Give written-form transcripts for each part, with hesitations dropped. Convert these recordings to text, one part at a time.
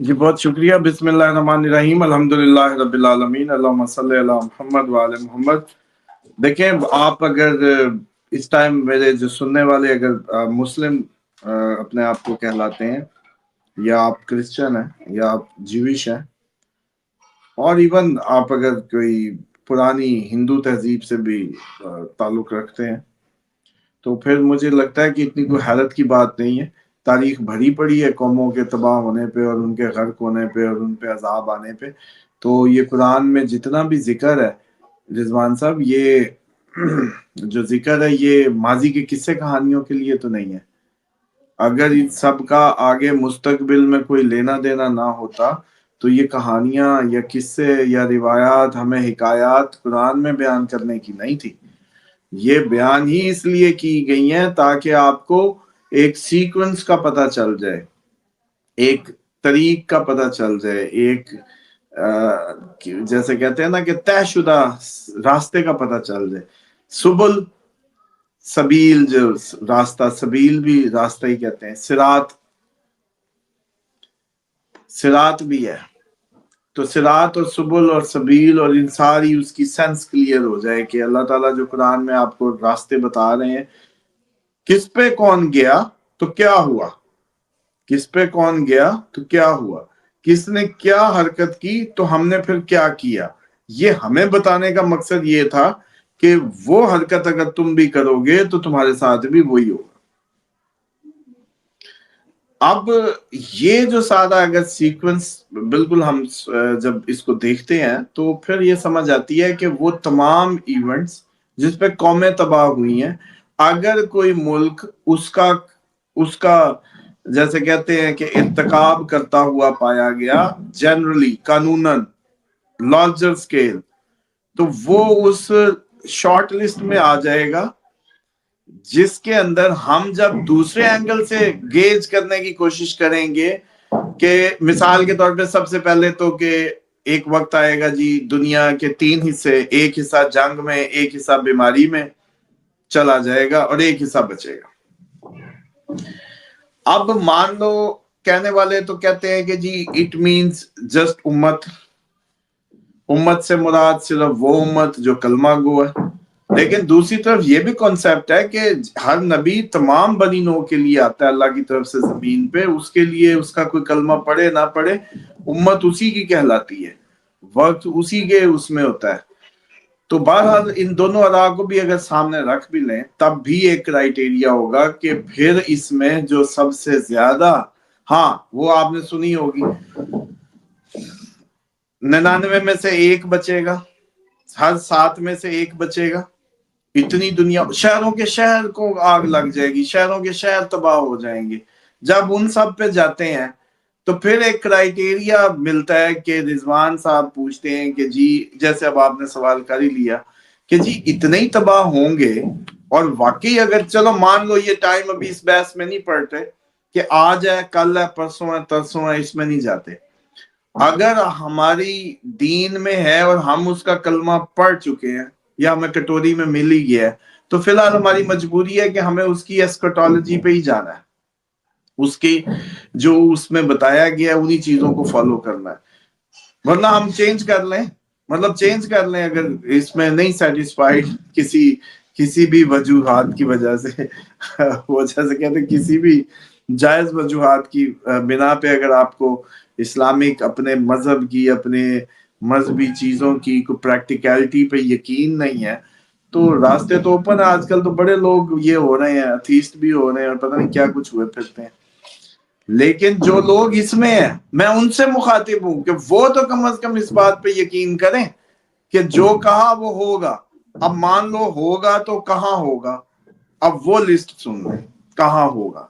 جی بہت شکریہ. بسم اللہ الرحمن الرحیم. الحمدللہ رب العالمین. اللہم صلی علی محمد وعلی محمد. دیکھیں آپ اگر اس ٹائم میرے جو سننے والے اگر مسلم اپنے آپ کو کہلاتے ہیں، یا آپ کرسچن ہیں، یا آپ جیوش ہیں، اور ایون آپ اگر کوئی پرانی ہندو تہذیب سے بھی تعلق رکھتے ہیں، تو پھر مجھے لگتا ہے کہ اتنی کوئی حیرت کی بات نہیں ہے. تاریخ بھری پڑی ہے قوموں کے تباہ ہونے پہ اور ان کے غرق ہونے پہ اور ان پہ عذاب آنے پہ. تو یہ قرآن میں جتنا بھی ذکر ہے رضوان صاحب، یہ جو ذکر ہے یہ ماضی کے قصے کہانیوں کے لیے تو نہیں ہے. اگر ان سب کا آگے مستقبل میں کوئی لینا دینا نہ ہوتا تو یہ کہانیاں یا قصے یا روایات، ہمیں حکایات قرآن میں بیان کرنے کی نہیں تھی. یہ بیان ہی اس لیے کی گئی ہیں تاکہ آپ کو ایک سیکوینس کا پتہ چل جائے، ایک طریق کا پتہ چل جائے، ایک جیسے کہتے ہیں نا کہ طے شدہ راستے کا پتہ چل جائے. سبل سبیل، جو راستہ، سبیل بھی راستہ ہی کہتے ہیں، صراط بھی ہے. تو صراط اور سبل اور سبیل اور ان ساری اس کی سینس کلیئر ہو جائے کہ اللہ تعالیٰ جو قرآن میں آپ کو راستے بتا رہے ہیں، کس پہ کون گیا تو کیا ہوا، کس پہ کون گیا تو کیا ہوا، کس نے کیا حرکت کی تو ہم نے پھر کیا کیا. یہ ہمیں بتانے کا مقصد یہ تھا کہ وہ حرکت اگر تم بھی کرو گے تو تمہارے ساتھ بھی وہی ہوگا. اب یہ جو سادہ اگر سیکوینس بالکل ہم جب اس کو دیکھتے ہیں تو پھر یہ سمجھ آتی ہے کہ وہ تمام ایونٹس جس پہ قومیں تباہ ہوئی ہیں، اگر کوئی ملک اس کا جیسے کہتے ہیں کہ ارتکاب کرتا ہوا پایا گیا، جنرلی قانوناً لارجر سکیل، تو وہ اس شارٹ لسٹ میں آ جائے گا جس کے اندر ہم جب دوسرے اینگل سے گیج کرنے کی کوشش کریں گے کہ مثال کے طور پہ سب سے پہلے تو کہ ایک وقت آئے گا جی دنیا کے 3 حصے، ایک حصہ جنگ میں، ایک حصہ بیماری میں چلا جائے گا اور ایک حصہ بچے گا. اب مان لو کہنے والے تو کہتے ہیں کہ جی اٹ مینز جسٹ امت سے مراد صرف وہ امت جو کلمہ گو ہے. لیکن دوسری طرف یہ بھی کانسیپٹ ہے کہ ہر نبی تمام بنی نوع کے لیے آتا ہے اللہ کی طرف سے زمین پہ، اس کے لیے اس کا کوئی کلمہ پڑھے نہ پڑھے امت اسی کی کہلاتی ہے، وقت اسی کے اس میں ہوتا ہے. تو بہرحال ان دونوں ادا کو بھی اگر سامنے رکھ بھی لیں تب بھی ایک کرائیٹیریا ہوگا کہ پھر اس میں جو سب سے زیادہ، ہاں وہ آپ نے سنی ہوگی 99 میں سے ایک بچے گا، ہر 7 میں سے ایک بچے گا. اتنی دنیا، شہروں کے شہر کو آگ لگ جائے گی، شہروں کے شہر تباہ ہو جائیں گے. جب ان سب پہ جاتے ہیں تو پھر ایک کرائیٹیریا ملتا ہے کہ رضوان صاحب پوچھتے ہیں کہ جی جیسے اب آپ نے سوال کر ہی لیا کہ جی اتنے ہی تباہ ہوں گے، اور واقعی اگر چلو مان لو یہ ٹائم ابھی اس بحث میں نہیں پڑتے کہ آج ہے، کل ہے، پرسوں ہے، ترسوں ہے، اس میں نہیں جاتے. اگر ہماری دین میں ہے اور ہم اس کا کلمہ پڑھ چکے ہیں یا ہمیں کٹوری میں مل ہی گیا ہے تو فی الحال ہماری مجبوری ہے کہ ہمیں اس کی ایسکٹالوجی پہ ہی جانا ہے، اس کی جو اس میں بتایا گیا ہے انہی چیزوں کو فالو کرنا ہے. ورنہ ہم چینج کر لیں، مطلب چینج کر لیں اگر اس میں نہیں سیٹسفائیڈ کسی بھی وجوہات کی وجہ سے، وہ جیسے کہتے ہیں کسی بھی جائز وجوہات کی بنا پہ اگر آپ کو اسلامک اپنے مذہب کی، اپنے مذہبی چیزوں کی کوئی پریکٹیکلٹی پہ یقین نہیں ہے، تو راستے تو اوپن ہے. آج کل تو بڑے لوگ یہ ہو رہے ہیں، اتھیسٹ بھی ہو رہے ہیں اور پتہ نہیں کیا کچھ ہوئے پھرتے ہیں. لیکن جو لوگ اس میں ہیں میں ان سے مخاطب ہوں کہ وہ تو کم از کم اس بات پہ یقین کریں کہ جو کہا وہ ہوگا. اب مان لو ہوگا تو کہاں ہوگا، اب وہ لسٹ سن لیں کہاں ہوگا.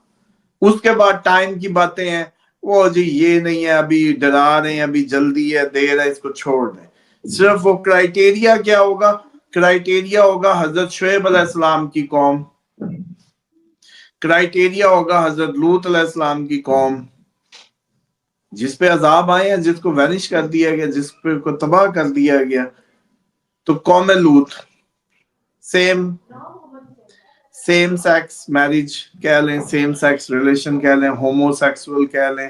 اس کے بعد ٹائم کی باتیں ہیں، وہ جی یہ نہیں ہے، ابھی ڈرا رہے ہیں، ابھی جلدی ہے، دیر ہے، اس کو چھوڑ دیں. صرف وہ کرائیٹیریا کیا ہوگا؟ کرائیٹیریا ہوگا حضرت شعیب علیہ السلام کی قوم، کرائیٹیریا ہوگا حضرت لوط علیہ السلام کی قوم جس پہ عذاب آئے ہیں، جس کو وینش کر دیا گیا، جس پہ کو تباہ کر دیا گیا. تو قوم لوط سیم سیکس میرج کہہ لیں، سیم سیکس ریلیشن کہہ لیں، ہومو سیکسول کہہ لیں،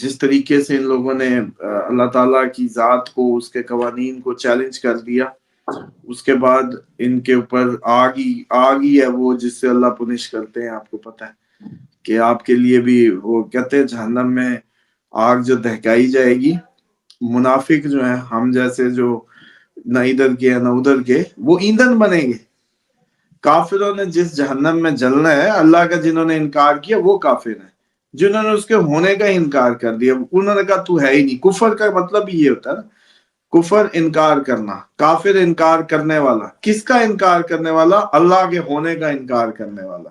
جس طریقے سے ان لوگوں نے اللہ تعالیٰ کی ذات کو، اس کے قوانین کو چیلنج کر دیا، اس کے بعد ان کے اوپر آگ ہی ہے وہ جس سے اللہ پنش کرتے ہیں. آپ کو پتہ ہے کہ آپ کے لیے بھی وہ کہتے ہیں جہنم میں آگ جو دہکائی جائے گی، منافق جو ہیں ہم جیسے جو نہ ادھر کے نہ ادھر کے، وہ ایندھن بنیں گے. کافروں نے جس جہنم میں جلنا ہے، اللہ کا جنہوں نے انکار کیا وہ کافر ہیں. جنہوں نے اس کے ہونے کا انکار کر دیا، انہوں نے کہا تو ہے ہی نہیں. کفر کا مطلب یہ ہوتا ہے نا، کفر انکار کرنا، کافر انکار کرنے والا. کس کا انکار کرنے والا؟ اللہ کے ہونے کا انکار کرنے والا.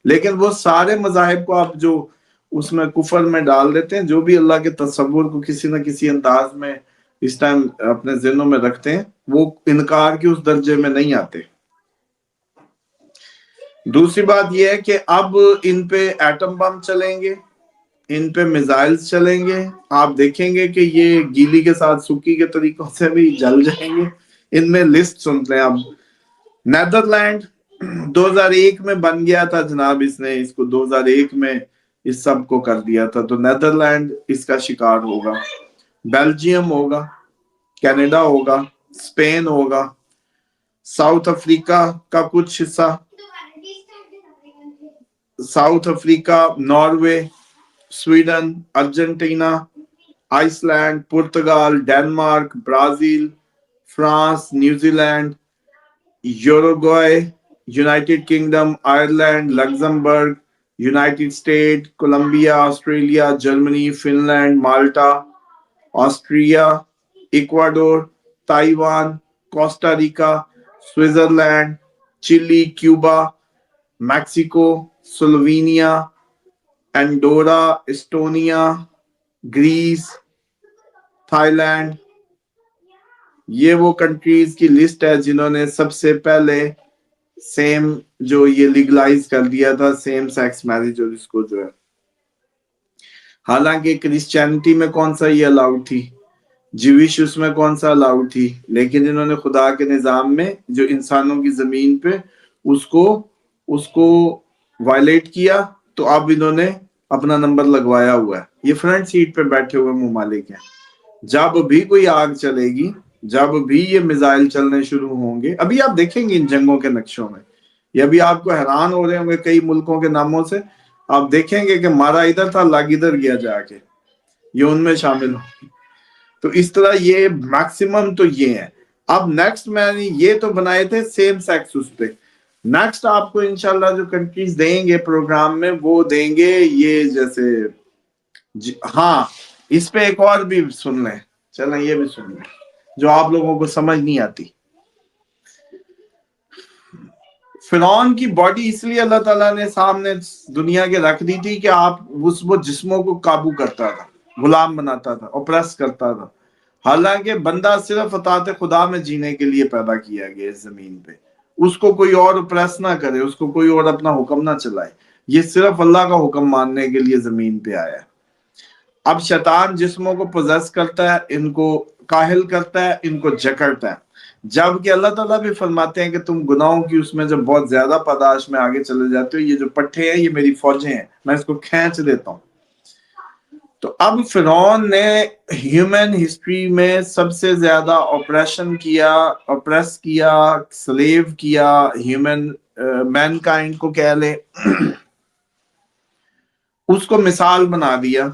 لیکن وہ سارے مذاہب کو آپ جو اس میں کفر میں ڈال دیتے ہیں، جو بھی اللہ کے تصور کو کسی نہ کسی انداز میں اس ٹائم اپنے ذہنوں میں رکھتے ہیں، وہ انکار کے اس درجے میں نہیں آتے. دوسری بات یہ ہے کہ اب ان پہ ایٹم بم چلیں گے، ان پہ میزائلز چلیں گے. آپ دیکھیں گے کہ یہ گیلی کے ساتھ سوکی کے طریقوں سے بھی جل جائیں گے. ان میں لسٹ سنتے ہیں اب. نیدرلینڈ 2001 میں بن گیا تھا جناب، اس نے اس کو 2001 میں اس سب کو کر دیا تھا. تو نیدرلینڈ اس کا شکار ہوگا، بیلجیم ہوگا، کینیڈا ہوگا، اسپین ہوگا، ساؤتھ افریقہ کا کچھ حصہ، South Africa, Norway, Sweden, Argentina, Iceland, Portugal, Denmark, Brazil, France, New Zealand, Uruguay, United Kingdom, Ireland, Luxembourg, United State, Colombia, Australia, Germany, Finland, Malta, Austria, Ecuador, Taiwan, Costa Rica, Switzerland, Chile, Cuba, Mexico, Slovenia, Andorra, Estonia, Greece, Thailand. یہ وہ countries کی list ہے جنہوں نے سب سے پہلے same جو یہ لیگلائز کر دیا تھا، سیم سیکس میرج، اور اس کو جو ہے، حالانکہ کرسچینٹی میں کون سا یہ الاؤڈ تھی، جیوش اس میں کون سا الاؤڈ تھی، لیکن انہوں نے خدا کے نظام میں جو انسانوں کی زمین پہ اس کو وائلیٹ کیا. تو اب انہوں نے اپنا نمبر لگوایا ہوا ہے. یہ فرنٹ سیٹ پہ بیٹھے ہوئے ممالک ہیں. جب بھی کوئی آگ چلے گی، جب بھی یہ میزائل چلنے شروع ہوں گے، ابھی آپ دیکھیں گے ان جنگوں کے نقشوں میں، یہ ابھی آپ کو حیران ہو رہے ہوں گے کئی ملکوں کے ناموں سے. آپ دیکھیں گے کہ مارا ادھر تھا، لگ ادھر گیا جا کے، یہ ان میں شامل ہوں. تو اس طرح یہ میکسیمم تو یہ ہے. اب نیکسٹ میں نے یہ تو بنائے تھے سیم سیکس اس پہ. نیکسٹ آپ کو انشاءاللہ جو کنٹریز دیں گے پروگرام میں، وہ دیں گے یہ جیسے ہاں، اس پہ ایک اور بھی سن لیں، چلیں یہ بھی سن لیں جو آپ لوگوں کو سمجھ نہیں آتی. فرعون کی باڈی اس لیے اللہ تعالیٰ نے سامنے دنیا کے رکھ دی تھی کہ آپ وہ جسموں کو قابو کرتا تھا، غلام بناتا تھا، اوپریس کرتا تھا. حالانکہ بندہ صرف اطاعت خدا میں جینے کے لیے پیدا کیا گیا اس زمین پہ. اس کو کوئی اور اوپریس نہ کرے، اس کو کوئی اور اپنا حکم نہ چلائے. یہ صرف اللہ کا حکم ماننے کے لیے زمین پہ آیا ہے. اب شیطان جسموں کو پوزیس کرتا ہے، ان کو کاہل کرتا ہے، ان کو جکڑتا ہے. جبکہ اللہ تعالیٰ بھی فرماتے ہیں کہ تم گناہوں کی اس میں جب بہت زیادہ پاداش میں آگے چلے جاتے ہو، یہ جو پٹھے ہیں یہ میری فوجیں ہیں، میں اس کو کھینچ دیتا ہوں. تو اب فرعون نے ہیومن ہسٹری میں سب سے زیادہ اوپریس کیا، سلیو کیا، ہیومن مین کائنڈ کو کہہ لیں، اس کو مثال بنا دیا.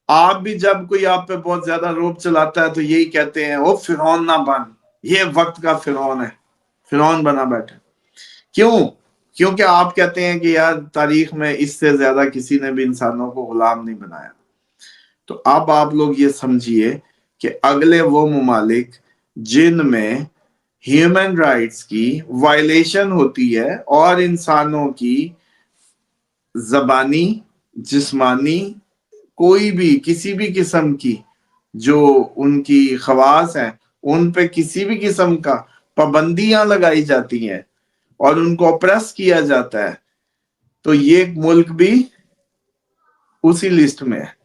آپ بھی جب کوئی آپ پہ بہت زیادہ روب چلاتا ہے تو یہی کہتے ہیں او فرعون نہ بن، یہ وقت کا فرعون ہے، فرعون بنا بیٹھے. کیوں؟ کیونکہ آپ کہتے ہیں کہ یار تاریخ میں اس سے زیادہ کسی نے بھی انسانوں کو غلام نہیں بنایا. تو اب آپ لوگ یہ سمجھیے کہ اگلے وہ ممالک جن میں ہیومن رائٹس کی وائلیشن ہوتی ہے اور انسانوں کی زبانی، جسمانی، کوئی بھی کسی بھی قسم کی جو ان کی خواص ہیں ان پہ کسی بھی قسم کا پابندیاں لگائی جاتی ہیں اور ان کو اپریس کیا جاتا ہے، تو یہ ملک بھی اسی لسٹ میں ہے.